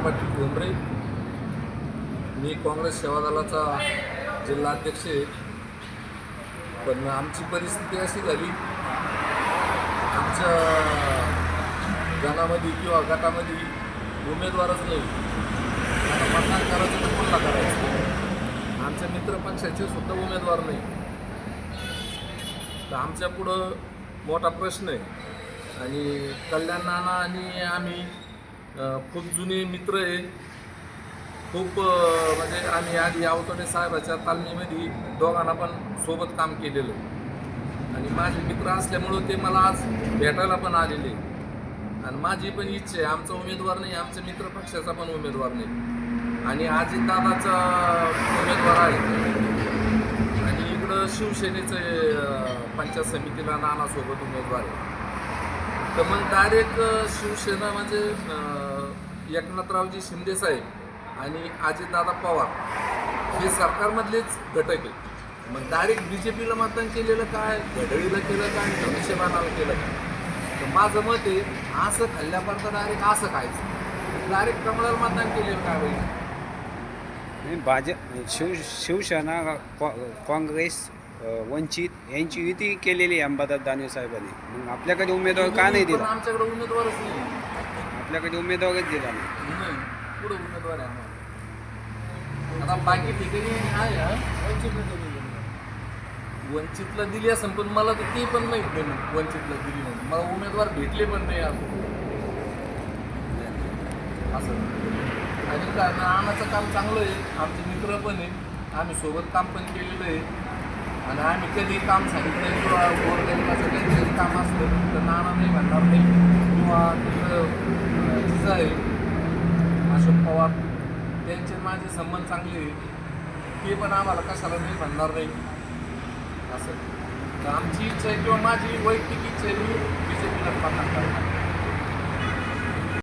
पाटील भोंबरे, मी काँग्रेस सेवा दलाचा जिल्हा अध्यक्ष आहे. पण आमची परिस्थिती अशी झाली, आमच्या गणामध्ये किंवा गटामध्ये उमेदवारच नाही. आता मतदान करायचं तर कोणाला करायचं? आमच्या मित्रपक्षाचे सुद्धा उमेदवार नाही. तर आमच्या पुढं मोठा प्रश्न आहे. आणि कल्याण नाना आणि आम्ही खूप जुने मित्र आहे. खूप म्हणजे आम्ही आधी आवतडे साहेबाच्या तालमीमध्ये दोघांना पण सोबत काम केलेलं आहे. आणि माझे मित्र असल्यामुळं ते मला आज भेटायला पण आलेले. आणि माझी पण इच्छा आहे, आमचा उमेदवार नाही, आमच्या मित्रपक्षाचा पण उमेदवार नाही, आणि अजितदादाचा उमेदवार आहे. आणि इकडं शिवसेनेचं पंचायत समितीला नानासोबत उमेदवार आहे. तर मग डायरेक्ट शिवसेना म्हणजे एकनाथरावजी शिंदेसाहेब आणि अजितदादा पवार हे सरकारमधलेच घटक आहे. मग डायरेक्ट BJPला मतदान केलेलं काय, घड्याळीला केलं काय, धनुष्यबाणाला केलं काय? तर माझं मत आहे, असं खाल्ल्यापर्यंत डायरेक्ट असं खायचं, डायरेक्ट कमळाला मतदान केलेलं काय होईल? शिवसेना काँग्रेस वंचित यांची युती केलेली आहे अंबादास दानवे साहेबांनी. मग आपल्याकडे उमेदवार का नाही दिला? आमच्याकडे उमेदवारच नाही. आपल्याकडे उमेदवारच दिला नाही, पुढे उमेदवार आहे आम्हाला. आता बाकी ठिकाणी आहे, वंचितला दिली असेल, पण मला तर ते पण माहीत नाही वंचितला दिली म्हणून. मला उमेदवार भेटले पण नाही असं. आणि काय नानाचं काम चांगलं आहे, आमचे मित्र पण आहे, आम्ही सोबत काम पण केलेलं आहे. आणि आम्ही कधी काम सांगितलं किंवा गोरगरिबाचं काही काम असलं तर नाना नाही म्हणणार नाही. किंवा तिथं जिजा आहे अशोक पवार, त्यांचे माझे संबंध चांगले आहे, ते पण आम्हाला कशाला नाही म्हणणार नाही असं. तर आमची इच्छा आहे किंवा माझी वैयक्तिक इच्छा आहे, मी BJPला मतदान करणार.